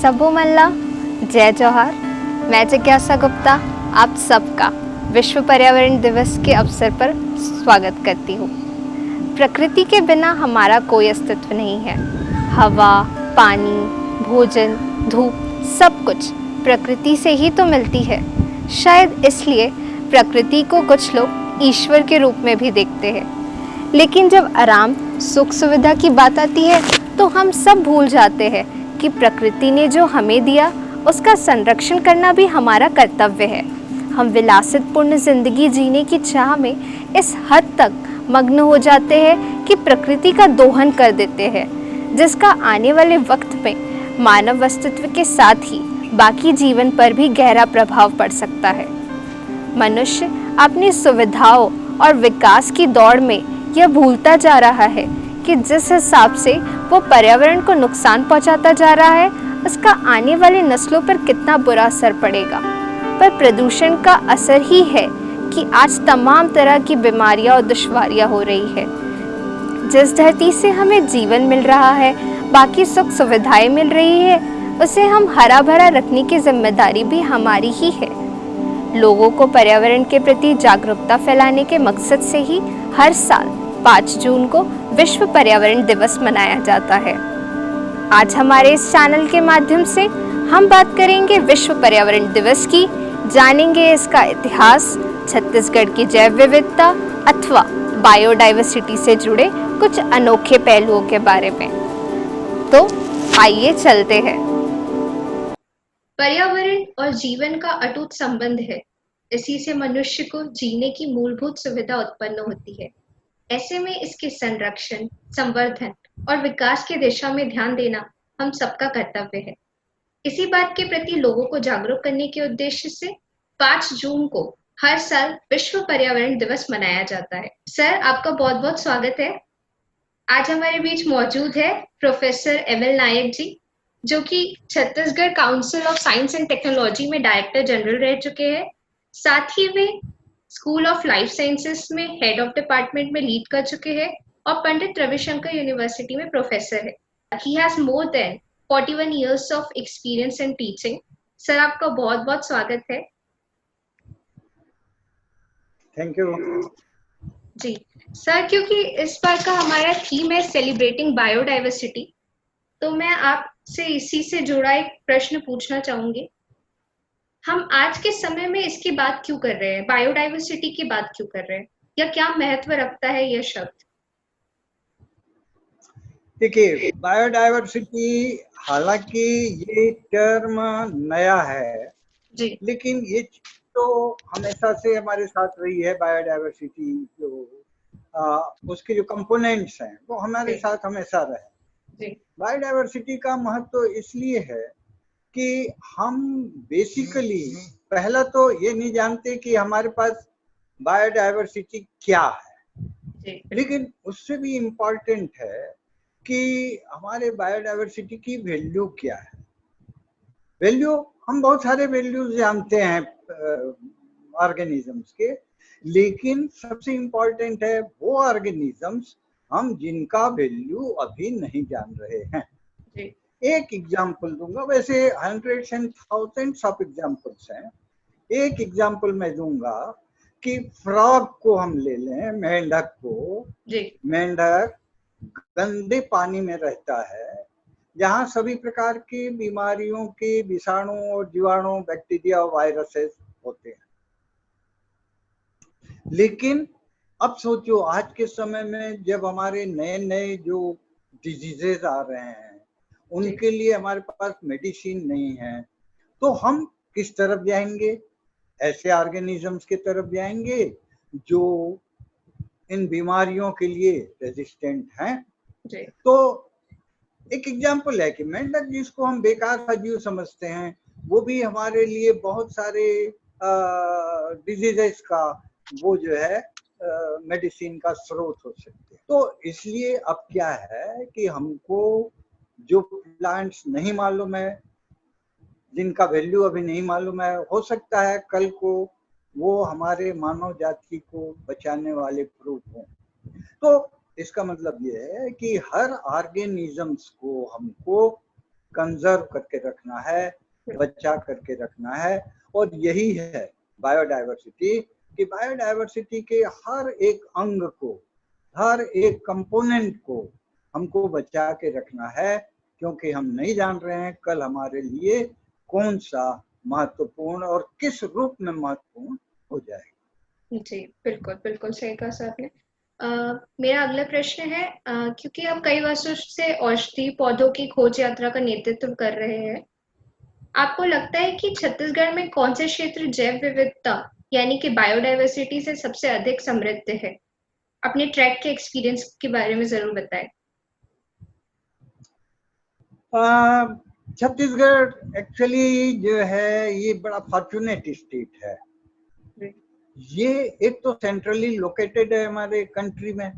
सबो मल्ला, जय जौहर। मैं जिज्ञासा गुप्ता आप सबका विश्व पर्यावरण दिवस के अवसर पर स्वागत करती हूँ। प्रकृति के बिना हमारा कोई अस्तित्व नहीं है। हवा, पानी, भोजन, धूप, सब कुछ प्रकृति से ही तो मिलती है। शायद इसलिए प्रकृति को कुछ लोग ईश्वर के रूप में भी देखते हैं। लेकिन जब आराम, सुख, सुविधा की बात आती है तो हम सब भूल जाते हैं कि प्रकृति ने जो हमें दिया उसका संरक्षण करना भी हमारा कर्तव्य है। हम विलासितपूर्ण जिंदगी जीने की चाह में इस हद तक मग्न हो जाते हैं कि प्रकृति का दोहन कर देते हैं, जिसका आने वाले वक्त में मानव अस्तित्व के साथ ही बाकी जीवन पर भी गहरा प्रभाव पड़ सकता है। मनुष्य अपनी सुविधाओं और विकास की दौड़ में यह भूलता जा रहा है कि जिस हिसाब से वो पर्यावरण को नुकसान पहुंचाता जा रहा है, उसका आने वाली नस्लों पर कितना बुरा असर पड़ेगा। पर प्रदूषण का असर ही है कि आज तमाम तरह की बीमारियां और दुश्वारियां हो रही है। जिस धरती से हमें जीवन मिल रहा है, बाकी सुख सुविधाएं मिल रही है, उसे हम हरा भरा रखने की जिम्मेदारी भी हमारी ही है। लोगों को पर्यावरण के प्रति जागरूकता फैलाने के मकसद से ही हर साल 5 जून को विश्व पर्यावरण दिवस मनाया जाता है। आज हमारे इस चैनल के माध्यम से हम बात करेंगे विश्व पर्यावरण दिवस की, जानेंगे इसका इतिहास, छत्तीसगढ़ की जैव विविधता अथवा बायोडाइवर्सिटी से जुड़े कुछ अनोखे पहलुओं के बारे में। तो आइए चलते हैं। पर्यावरण और जीवन का अटूट संबंध है। इसी से मनुष्य को जीने की मूलभूत सुविधा उत्पन्न होती है। ऐसे में इसके संरक्षण, संवर्धन और विकास की दिशा में ध्यान देना हम सबका कर्तव्य है। इसी बात के प्रति लोगों को जागरूक करने के उद्देश्य से 5 जून को हर साल विश्व पर्यावरण दिवस मनाया जाता है। सर, आपका बहुत बहुत स्वागत है। आज हमारे बीच मौजूद है प्रोफेसर ML नायक जी, जो कि Chhattisgarh council of science and technology में डायरेक्टर जनरल रह चुके हैं। साथ ही वे स्कूल ऑफ लाइफ साइंसेस में हेड ऑफ डिपार्टमेंट में लीड कर चुके हैं और पंडित रविशंकर यूनिवर्सिटी में प्रोफेसर है। He has more than 41 years of experience in teaching. Sir, आपका बहुत बहुत स्वागत है। थैंक यू जी सर, क्योंकि इस बार का हमारा थीम है सेलिब्रेटिंग बायोडाइवर्सिटी, तो मैं आपसे इसी से जुड़ा एक प्रश्न पूछना चाहूंगी। हम आज के समय में इसकी बात क्यों कर रहे हैं, बायोडाइवर्सिटी की बात क्यों कर रहे हैं, या क्या महत्व रखता है यह शब्द? देखिए, बायोडाइवर्सिटी हालांकि ये टर्म नया है जी, लेकिन ये तो हमेशा से हमारे साथ रही है। बायोडाइवर्सिटी जो उसके जो कंपोनेंट्स हैं वो हमारे साथ हमेशा रहे। बायोडाइवर्सिटी का महत्व इसलिए है कि हम बेसिकली पहला तो ये नहीं जानते कि हमारे पास बायोडाइवर्सिटी क्या है, लेकिन उससे भी इम्पोर्टेंट है कि हमारे बायोडाइवर्सिटी की वैल्यू क्या है। वैल्यू, हम बहुत सारे वैल्यूज जानते हैं ऑर्गेनिजम्स के, लेकिन सबसे इम्पोर्टेंट है वो ऑर्गेनिजम्स हम जिनका वैल्यू अभी नहीं जान रहे हैं। एक एग्जाम्पल दूंगा, वैसे hundreds and thousands of examples हैं। एक एग्जाम्पल मैं दूंगा कि फ्रॉग को हम ले लें, मेंढक को। मेंढक गंदे पानी में रहता है जहाँ सभी प्रकार की बीमारियों के विषाणु और जीवाणु, बैक्टीरिया और वायरसेस होते हैं। लेकिन अब सोचो, आज के समय में जब हमारे नए नए जो डिजीजेज आ रहे हैं उनके लिए हमारे पास मेडिसिन नहीं है, तो हम किस तरफ जाएंगे? ऐसे ऑर्गेनिजम्स की तरफ जाएंगे जो इन बीमारियों के लिए रेजिस्टेंट हैं। तो एक एग्जाम्पल है कि मेंढक, जिसको हम बेकार सजीव समझते हैं, वो भी हमारे लिए बहुत सारे डिजीजेस का वो जो है मेडिसिन का स्रोत हो सकते हैं। तो इसलिए अब क्या है कि हमको जो प्लांट्स नहीं मालूम है, जिनका वैल्यू अभी नहीं मालूम है, हो सकता है कल को वो हमारे मानव जाति को बचाने वाले प्रूफ हों। तो इसका मतलब ये है कि हर ऑर्गेनिजम्स को हमको कंजर्व करके रखना है, बचा करके रखना है। और यही है बायोडायवर्सिटी, कि बायोडायवर्सिटी के हर एक अंग को, हर एक कंपोनेंट को हमको बचा के रखना है, क्योंकि हम नहीं जान रहे हैं कल हमारे लिए कौन सा महत्वपूर्ण और किस रूप में महत्वपूर्ण हो जाएगा। जी, बिल्कुल, बिल्कुल सही कहा सर आपने। मेरा अगला प्रश्न है, क्योंकि आप कई वर्षों से औषधि पौधों की खोज यात्रा का नेतृत्व कर रहे हैं, आपको लगता है कि छत्तीसगढ़ में कौन से क्षेत्र जैव विविधता यानी कि बायोडायवर्सिटी से सबसे अधिक समृद्ध है? अपने ट्रैक के एक्सपीरियंस के बारे में ज़रूर बताएं। छत्तीसगढ़ एक्चुअली जो है ये बड़ा फॉर्चुनेट स्टेट है। ये एक तो सेंट्रली लोकेटेड है हमारे कंट्री में।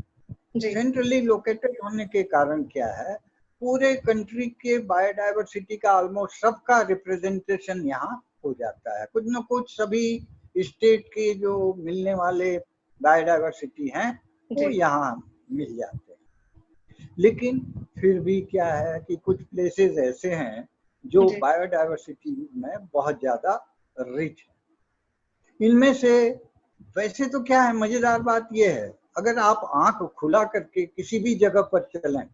सेंट्रली लोकेटेड होने के कारण क्या है, पूरे कंट्री के बायोडायवर्सिटी का ऑलमोस्ट सबका रिप्रेजेंटेशन यहाँ हो जाता है। कुछ न कुछ सभी स्टेट के जो मिलने वाले बायोडायवर्सिटी हैं वो यहाँ मिल जाते हैं। लेकिन फिर भी क्या है कि कुछ प्लेसेस ऐसे हैं जो बायोडायवर्सिटी में बहुत ज्यादा रिच है। इनमें से वैसे तो क्या है, मजेदार बात यह है, अगर आप आंख खुला करके किसी भी जगह पर चलें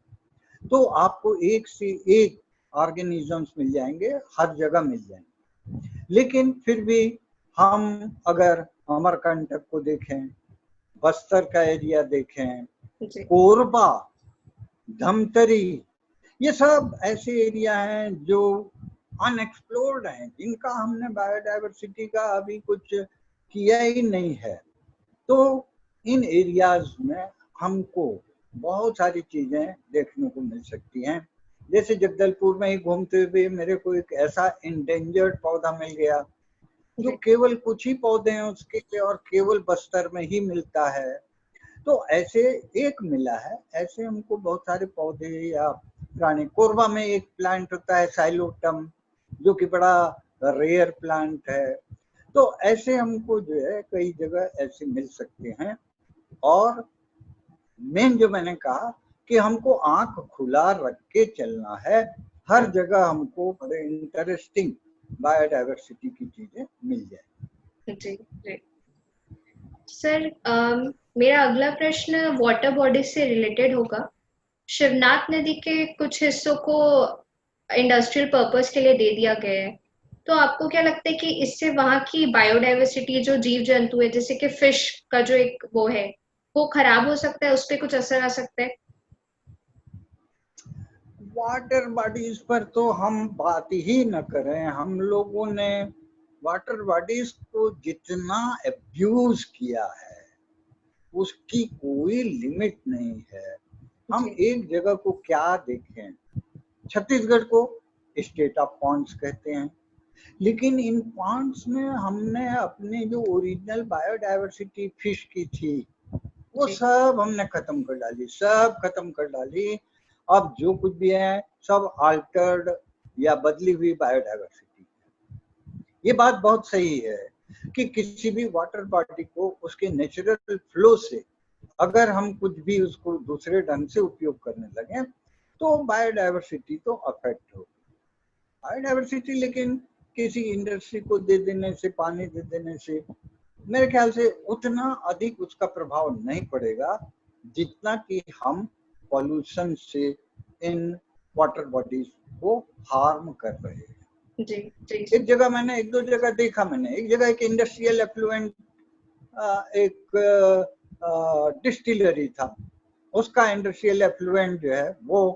तो आपको एक से एक ऑर्गेनिजम्स मिल जाएंगे, हर जगह मिल जाएंगे। लेकिन फिर भी हम अगर अमरकंटक को देखें, बस्तर का एरिया देखें, कोरबा, धमतरी, ये सब ऐसे एरिया हैं जो अनएक्सप्लोर्ड हैं, जिनका हमने बायोडायवर्सिटी का अभी कुछ किया ही नहीं है। तो इन एरियाज में हमको बहुत सारी चीजें देखने को मिल सकती हैं। जैसे जगदलपुर में ही घूमते हुए मेरे को एक ऐसा इंडेंजर्ड पौधा मिल गया जो केवल कुछ ही पौधे हैं उसके और केवल बस्तर में ही मिलता है। तो ऐसे एक मिला है, ऐसे हमको बहुत सारे पौधे या प्राणी। कोरबा में एक प्लांट होता है साइलोटम, जो कि बड़ा रेयर प्लांट है। तो ऐसे हमको जो है कई जगह ऐसे मिल सकते हैं। और मेन जो मैंने कहा कि हमको आंख खुला रख के चलना है, हर जगह हमको बड़े इंटरेस्टिंग बायोडायवर्सिटी की चीजें मिल जाए। जी जी सर, मेरा अगला प्रश्न वाटर बॉडीज से रिलेटेड होगा। शिवनाथ नदी के कुछ हिस्सों को इंडस्ट्रियल पर्पस के लिए दे दिया गया है, तो आपको क्या लगता है कि इससे वहाँ की बायोडायवर्सिटी, जो जीव जंतु है जैसे कि फिश का जो एक वो है, वो खराब हो सकता है, उस पर कुछ असर आ सकता है? वाटर बॉडीज पर तो हम बात ही न करें। हम लोगों ने वाटर बॉडीज को जितना अब्यूज किया है उसकी कोई लिमिट नहीं है। हम एक जगह को क्या देखें, छत्तीसगढ़ को स्टेट ऑफ पॉन्ड्स कहते हैं, लेकिन इन पॉन्ड्स में हमने अपने जो ओरिजिनल बायोडायवर्सिटी फिश की थी वो सब हमने खत्म कर डाली, सब खत्म कर डाली। अब जो कुछ भी है सब अल्टर्ड या बदली हुई बायोडायवर्सिटी। ये बात बहुत सही है कि किसी भी वाटर बॉडी को उसके नेचुरल फ्लो से अगर हम कुछ भी उसको दूसरे ढंग से उपयोग करने लगे तो बायोडायवर्सिटी तो अफेक्ट होगी। बायोडायवर्सिटी लेकिन किसी इंडस्ट्री को दे देने से, पानी दे देने से मेरे ख्याल से उतना अधिक उसका प्रभाव नहीं पड़ेगा जितना कि हम पॉल्यूशन से इन वाटर बॉडीज को हार्म कर रहे हैं। जी जी एक जगह मैंने, एक दो जगह देखा मैंने, एक जगह एक इंडस्ट्रियल एफ्लुएंट एक डिस्टिलरी था, उसका इंडस्ट्रियल एफ्लुएंट जो है वो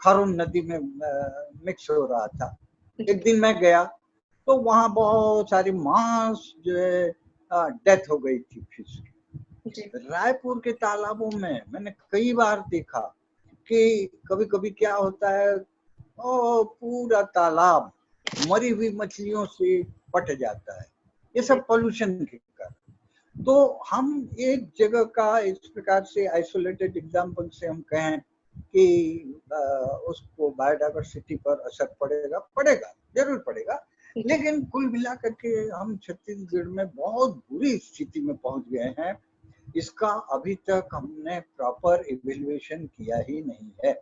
खारून नदी में मिक्स हो रहा था। एक दिन मैं गया तो वहां बहुत सारी मांस जो है डेथ हो गई थी फिश की। रायपुर के तालाबों में मैंने कई बार देखा कि कभी कभी क्या होता है, पूरा तालाब मरी हुई मछलियों से पट जाता है। ये सब पोल्यूशन के कारण। तो हम एक जगह का इस प्रकार से आइसोलेटेड एग्जांपल से हम कहें कि उसको बायोडायवर्सिटी पर असर पड़ेगा, पड़ेगा, जरूर पड़ेगा। लेकिन कुल मिलाकर के हम छत्तीसगढ़ में बहुत बुरी स्थिति में पहुंच गए हैं। इसका अभी तक हमने प्रॉपर इवैल्यूएशन किया ही नहीं है।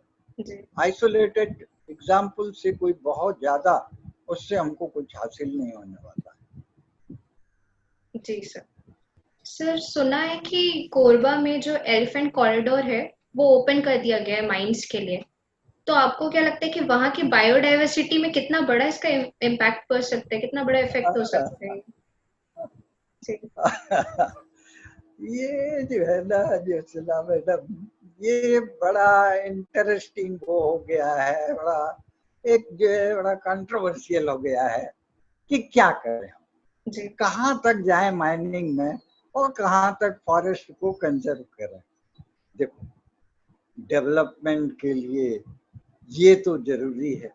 आइसोलेटेड एग्जाम्पल से कोई बहुत ज्यादा उससे हमको कुछ हासिल नहीं होने वाला। जी सर। सर सुना है कि कोरबा में जो एलिफेंट कॉरिडोर है वो ओपन कर दिया गया है माइंस के लिए, तो आपको क्या लगता है कि वहाँ की बायोडायवर्सिटी में कितना बड़ा इसका इम्पैक्ट पड़ सकता है, कितना बड़ा इफेक्ट हो सकता है? जी। ये जो है ना जो सुना मैडम, ये बड़ा इंटरेस्टिंग वो हो गया है, बड़ा एक जो है बड़ा कंट्रोवर्शियल हो गया है कि क्या करें हम, जी। कहाँ तक जाए माइनिंग में और कहाँ तक फॉरेस्ट को कंजर्व करें। देखो, डेवलपमेंट के लिए ये तो जरूरी है।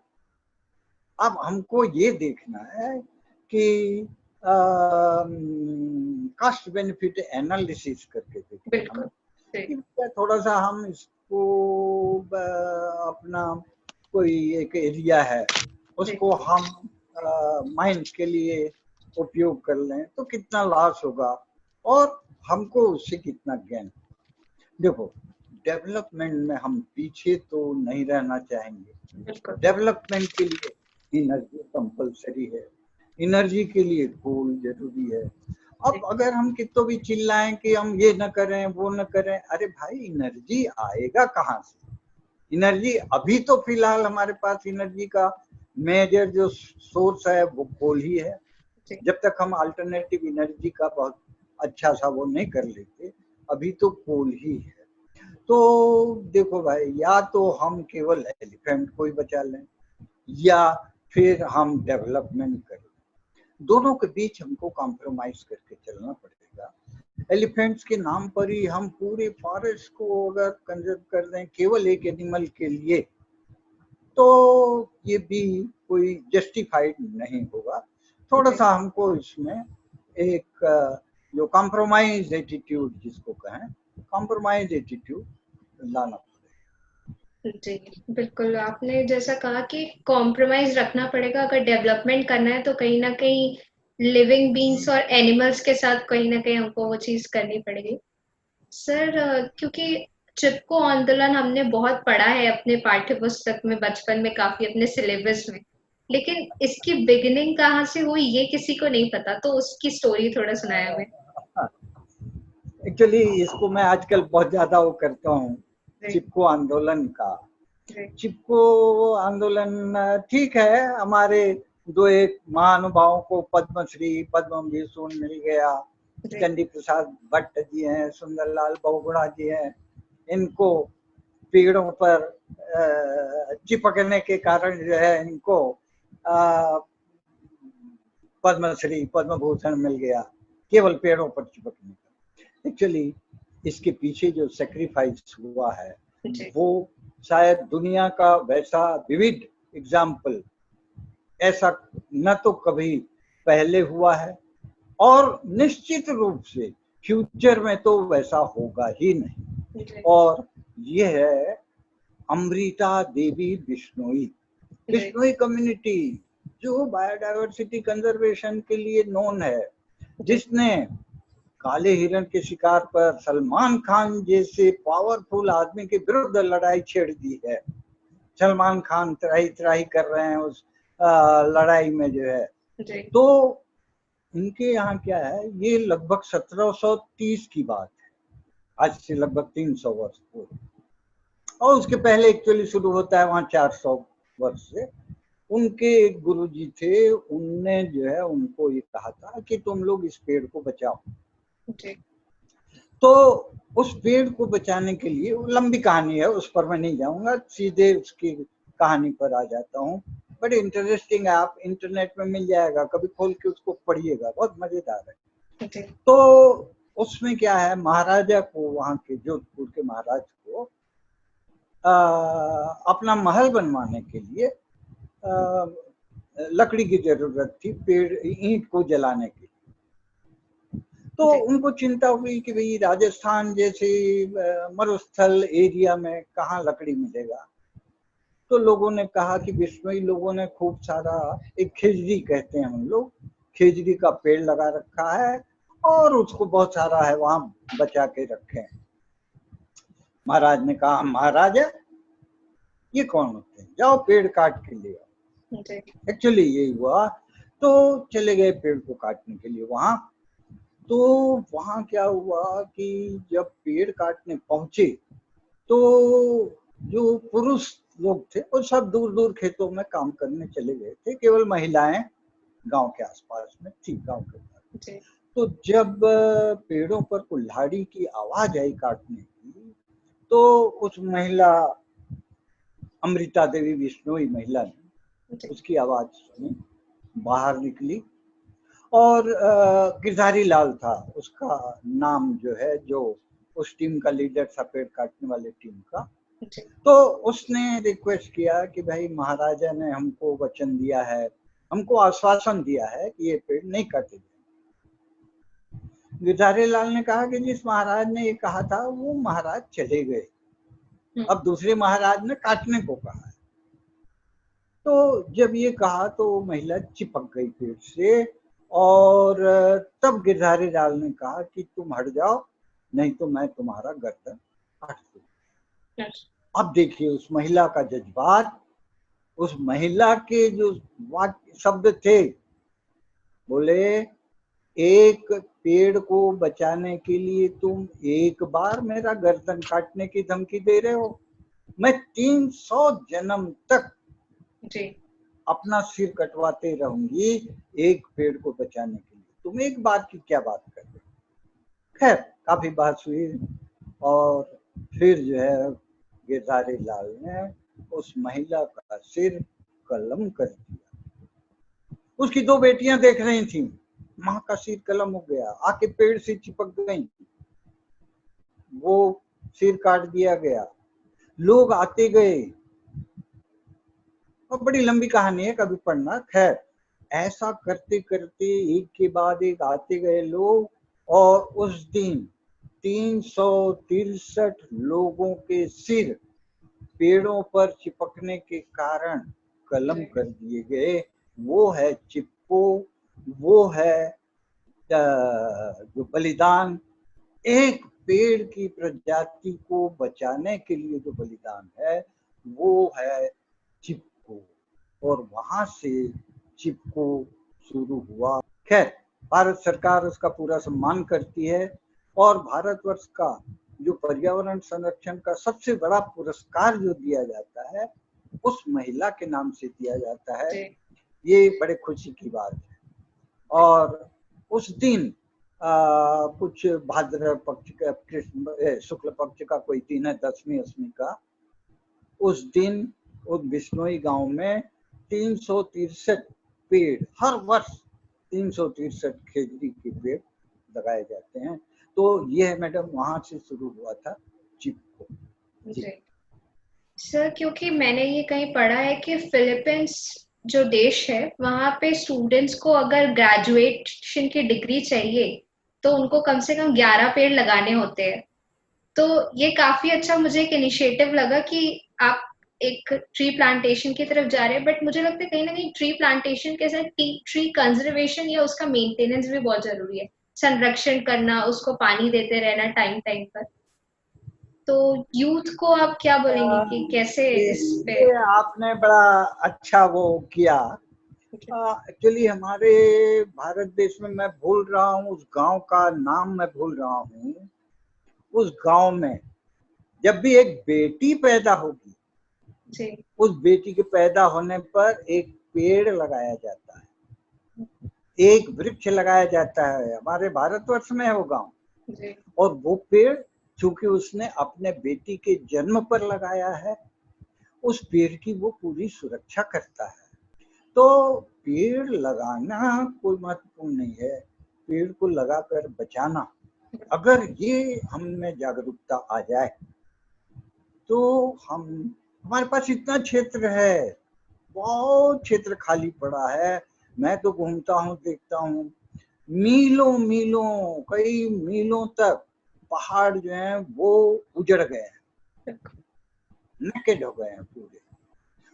अब हमको ये देखना है कि कॉस्ट बेनिफिट एनालिसिस करके देखना बिल्कुल। कि क्या थोड़ा सा हम इसको अपना कोई एक एरिया है उसको हम माइंस के लिए उपयोग कर लें तो कितना लॉस होगा और हमको उससे कितना गेन। देखो, डेवलपमेंट में हम पीछे तो नहीं रहना चाहेंगे। डेवलपमेंट के लिए एनर्जी कंपलसरी है, एनर्जी के लिए कोल जरूरी है। अब अगर हम कितो भी चिल्लाएं कि हम ये न करें वो न करें, अरे भाई एनर्जी आएगा कहाँ से? एनर्जी अभी तो फिलहाल हमारे पास एनर्जी का मेजर जो सोर्स है वो कोल ही है। जब तक हम अल्टरनेटिव एनर्जी का बहुत अच्छा सा वो नहीं कर लेते, अभी तो कोल ही है। तो देखो भाई, या तो हम केवल एलिफेंट को ही बचा लें या फिर हम डेवलपमेंट करें। दोनों के बीच हमको कॉम्प्रोमाइज करके चलना पड़ेगा। एलिफेंट्स के नाम पर ही हम पूरे फॉरेस्ट को अगर कंजर्व कर दें केवल एक एनिमल के लिए, तो ये भी कोई जस्टिफाइड नहीं होगा। थोड़ा सा हमको इसमें एक जो कॉम्प्रोमाइज एटीट्यूड जिसको कहें, कॉम्प्रोमाइज एटीट्यूड लाना पड़ेगा। जी बिल्कुल, आपने जैसा कहा कि कॉम्प्रोमाइज रखना पड़ेगा। अगर डेवलपमेंट करना है तो कहीं ना कहीं लिविंग बींग्स और एनिमल्स के साथ कहीं ना कहीं हमको वो चीज करनी पड़ेगी। सर क्योंकि चिपको आंदोलन हमने बहुत पढ़ा है अपने पाठ्य पुस्तक में बचपन में, काफी अपने सिलेबस में, लेकिन इसकी बिगिनिंग कहाँ से हुई ये किसी को नहीं पता, तो उसकी स्टोरी थोड़ा सुनाया हमें। एक्चुअली इसको मैं आजकल बहुत ज्यादा वो करता हूँ, चिपको आंदोलन का। चिपको आंदोलन ठीक है, हमारे दो एक महानुभावों को पद्मश्री पद्म विभूषण मिल गया। चंडी प्रसाद भट्ट जी हैं, सुंदरलाल बहुगुणा जी हैं, इनको पेड़ों पर चिपकने के कारण जो है इनको पद्मश्री पद्म भूषण मिल गया, केवल पेड़ों पर चिपकने का। एक्चुअली इसके पीछे जो सेक्रीफाइस हुआ है वो शायद दुनिया का वैसा विविध एग्जाम्पल ऐसा न तो कभी पहले हुआ है और निश्चित रूप से फ्यूचर में तो वैसा होगा ही नहीं। और ये है अमृता देवी बिश्नोई, बिश्नोई कम्युनिटी जो बायोडायवर्सिटी कंजर्वेशन के लिए नोन है, जिसने काले हिरण के शिकार पर सलमान खान जैसे पावरफुल आदमी के विरुद्ध लड़ाई छेड़ दी है। सलमान खान त्राही त्राही कर रहे हैं उस लड़ाई में जो है। तो इनके यहाँ क्या है, ये लगभग 1730 की बात है, आज से लगभग 300 वर्ष पूर्व, और उसके पहले एक्चुअली शुरू होता है वहाँ 400 वर्ष से। उनके एक गुरुजी थे, उनने जो है उनको ये कहा था कि तुम लोग इस पेड़ को बचाओ। तो उस पेड़ को बचाने के लिए, लंबी कहानी है उस पर मैं नहीं जाऊंगा, सीधे उसकी कहानी पर आ जाता हूँ। बड़े इंटरेस्टिंग है, आप इंटरनेट में मिल जाएगा, कभी खोल के उसको पढ़िएगा, बहुत मजेदार है। तो उसमें क्या है, महाराजा को, वहाँ के जोधपुर के महाराज को अपना महल बनवाने के लिए लकड़ी की जरूरत थी, पेड़ ईंट को जलाने के लिए। तो उनको चिंता हुई कि भाई राजस्थान जैसे मरुस्थल एरिया में कहाँ लकड़ी मिलेगा। तो लोगों ने कहा कि बिश्नोई लोगों ने खूब सारा, एक खेजड़ी कहते हैं हम लोग, खेजड़ी का पेड़ लगा रखा है और उसको बहुत सारा है वहां बचा के रखे। महाराज ने कहा, महाराजा ये कौन होते हैं, जाओ पेड़ काट के ले आओ। एक्चुअली यही हुआ, तो चले गए पेड़ को काटने के लिए वहां। तो वहां क्या हुआ कि जब पेड़ काटने पहुंचे तो जो पुरुष लोग थे वो सब दूर दूर खेतों में काम करने चले गए थे, केवल महिलाएं गांव के आसपास में थी, गांव के पास। तो जब पेड़ों पर कुल्हाड़ी की आवाज आई काटने की, तो उस महिला अमृता देवी बिश्नोई महिला ने उसकी आवाज सुनी, बाहर निकली, और गिरधारी लाल था उसका नाम जो है, जो उस टीम का लीडर था, पेड़ काटने वाले टीम का। तो उसने रिक्वेस्ट किया कि भाई महाराजा ने हमको वचन दिया है, हमको आश्वासन दिया है कि ये पेड़ नहीं काटे जाएंगे। गिरधारी लाल ने कहा कि जिस महाराज ने ये कहा था वो महाराज चले गए, अब दूसरे महाराज ने काटने को कहा है। तो जब ये कहा तो वो महिला चिपक गई पेड़ से, और तब गिरधारी लाल ने कहा कि तुम हट जाओ, नहीं तो मैं तुम्हारा गर्दन काट दूंगा। अब देखिए उस महिला का जज्बात, उस महिला के जो वाक्य शब्द थे, बोले एक पेड़ को बचाने के लिए तुम एक बार मेरा गर्दन काटने की धमकी दे रहे हो, मैं 300 जन्म तक जी अपना सिर कटवाते रहूंगी एक पेड़ को बचाने के लिए, तुम एक बार की क्या बात कर रहे हो। खैर काफी बात हुई, और फिर जो है गिरधारी लाल ने उस महिला का सिर कलम कर दिया। उसकी 2 बेटियां देख रही थी, माँ का सिर कलम हो गया, आके पेड़ से चिपक गई, वो सिर काट दिया गया। लोग आते गए, और बड़ी लंबी कहानी है, कभी पढ़ना। खैर ऐसा करते करते एक के बाद एक आते गए लोग, और उस दिन 363 लोगों के सिर पेड़ों पर चिपकने के कारण कलम कर दिए गए। वो है चिपको, वो है जो बलिदान, एक पेड़ की प्रजाति को बचाने के लिए जो बलिदान है वो है चिपको, और वहां से चिपको शुरू हुआ। खैर भारत सरकार उसका पूरा सम्मान करती है, और भारतवर्ष का जो पर्यावरण संरक्षण का सबसे बड़ा पुरस्कार जो दिया जाता है उस महिला के नाम से दिया जाता है। ये बड़े खुशी की बात है। और उस दिन कुछ भाद्र पक्ष का, कृष्ण शुक्ल पक्ष का कोई दिन है, 10वीं 8वीं का, उस दिन उस बिश्नोई गांव में 363 पेड़, हर वर्ष 363 खेजड़ी के पेड़ लगाए जाते हैं। तो ये है मैडम, वहां से शुरू हुआ था चिपको। जी सर, क्योंकि मैंने ये कहीं पढ़ा है कि फिलीपींस जो देश है वहाँ पे स्टूडेंट्स को अगर ग्रेजुएशन की डिग्री चाहिए तो उनको कम से कम 11 पेड़ लगाने होते हैं। तो ये काफी अच्छा मुझे एक इनिशिएटिव लगा कि आप एक ट्री प्लांटेशन की तरफ जा रहे हैं, बट मुझे लगता है कहीं ना कहीं ट्री प्लांटेशन के साथ ट्री कंजर्वेशन या उसका मेंटेनेंस भी बहुत जरूरी है, संरक्षण करना, उसको पानी देते रहना टाइम टाइम पर। तो यूथ को आप क्या बोलेंगे कि कैसे इस पे? आपने बड़ा अच्छा वो किया। एक्चुअली हमारे भारत देश में, मैं भूल रहा हूँ उस गांव का नाम, मैं भूल रहा हूँ, उस गांव में जब भी एक बेटी पैदा होगी जी उस बेटी के पैदा होने पर एक पेड़ लगाया जाता है, एक वृक्ष लगाया जाता है। हमारे भारतवर्ष में है वो गांव, और वो पेड़ चूंकि उसने अपने बेटी के जन्म पर लगाया है, उस पेड़ की वो पूरी सुरक्षा करता है। तो पेड़ लगाना कोई महत्वपूर्ण नहीं है, पेड़ को लगाकर बचाना, अगर ये हम में जागरूकता आ जाए तो हमारे पास इतना क्षेत्र है, बहुत क्षेत्र खाली पड़ा है। मैं तो घूमता हूँ, देखता हूँ, मीलों मीलों, कई मीलों तक पहाड़ जो हैं वो उजड़ गए हैं, नेकेड हो गए हैं पूरे।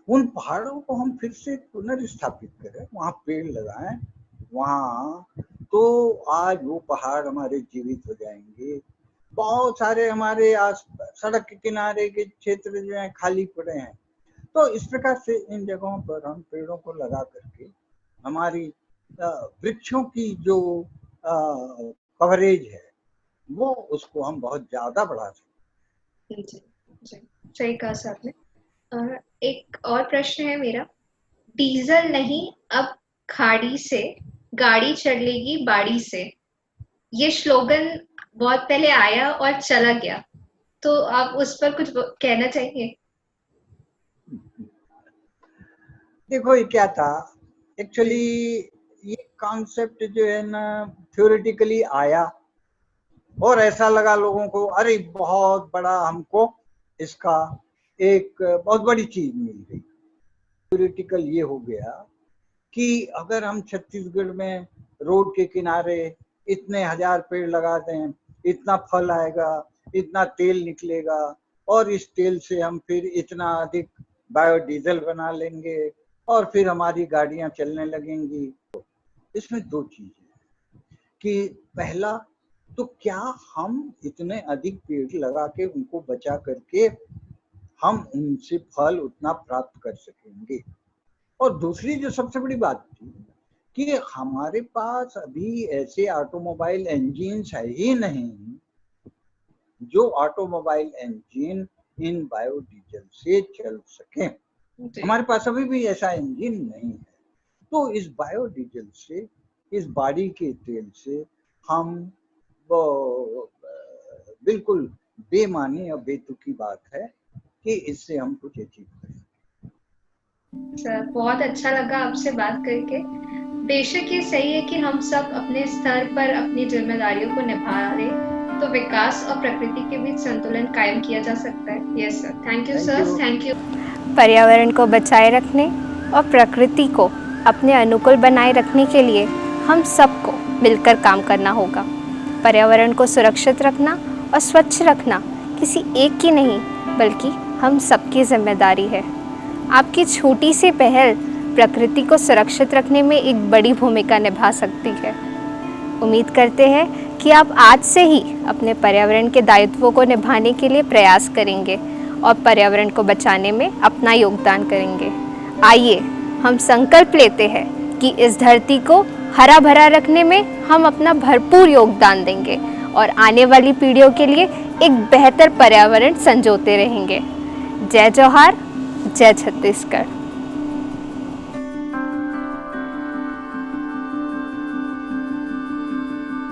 उन पहाड़ों को हम फिर से पुनर्स्थापित करें, वहां पेड़ लगाएं, वहां तो आज वो पहाड़ हमारे जीवित हो जाएंगे। बहुत सारे हमारे आस सड़क के किनारे के क्षेत्र जो है खाली पड़े हैं, तो इस प्रकार से इन जगहों पर हम पेड़ों को लगा करके हमारी वृक्षों की जो कवरेज है वो उसको हम बहुत ज्यादा बढ़ा सकते हैं। जी, जी, सही कहा सर आपने। एक और प्रश्न है मेरा, डीजल नहीं अब खाड़ी से गाड़ी चलेगी बाड़ी से, ये स्लोगन बहुत पहले आया और चला गया, तो आप उस पर कुछ कहना चाहेंगे? देखो ये क्या था, एक्चुअली ये कॉन्सेप्ट जो है ना थ्योरेटिकली आया और ऐसा लगा लोगों को अरे बहुत बड़ा हमको इसका एक बहुत बड़ी चीज मिल गई। थ्योरेटिकल ये हो गया कि अगर हम छत्तीसगढ़ में रोड के किनारे इतने 1000 पेड़ लगा दें, इतना फल आएगा, इतना तेल निकलेगा और इस तेल से हम फिर इतना अधिक बायोडीजल बना लेंगे और फिर हमारी गाड़ियां चलने लगेंगी। इसमें दो चीजें कि पहला तो क्या हम इतने अधिक पेड़ लगा के उनको बचा करके हम उनसे फल उतना प्राप्त कर सकेंगे, और दूसरी जो सबसे बड़ी बात थी कि हमारे पास अभी ऐसे ऑटोमोबाइल इंजिन्स है ही नहीं जो ऑटोमोबाइल इंजन इन बायोडीजल से चल सके। हमारे पास अभी भी ऐसा इंजन नहीं है। तो इस बायोडीजल से, इस बाड़ी के तेल से हम बिल्कुल बेमानी और बेतुकी बात है कि इससे हम कुछ अचीव करें। सर बहुत अच्छा लगा आपसे बात करके। बेशक ये सही है कि हम सब अपने स्तर पर अपनी जिम्मेदारियों को निभा रहे, तो विकास और प्रकृति के बीच संतुलन कायम किया जा सकता है। Yes sir, thank you sir, thank you. पर्यावरण को बचाए रखने और प्रकृति को अपने अनुकूल बनाए रखने के लिए हम सबको मिलकर काम करना होगा। पर्यावरण को सुरक्षित रखना और स्वच्छ रखना किसी एक की नहीं बल्कि हम सबकी जिम्मेदारी है। आपकी छोटी सी पहल प्रकृति को सुरक्षित रखने में एक बड़ी भूमिका निभा सकती है। उम्मीद करते हैं कि आप आज से ही अपने पर्यावरण के दायित्वों को निभाने के लिए प्रयास करेंगे और पर्यावरण को बचाने में अपना योगदान करेंगे। आइए हम संकल्प लेते हैं कि इस धरती को हरा भरा रखने में हम अपना भरपूर योगदान देंगे और आने वाली पीढ़ियों के लिए एक बेहतर पर्यावरण संजोते रहेंगे। जय जोहार, जय छत्तीसगढ़।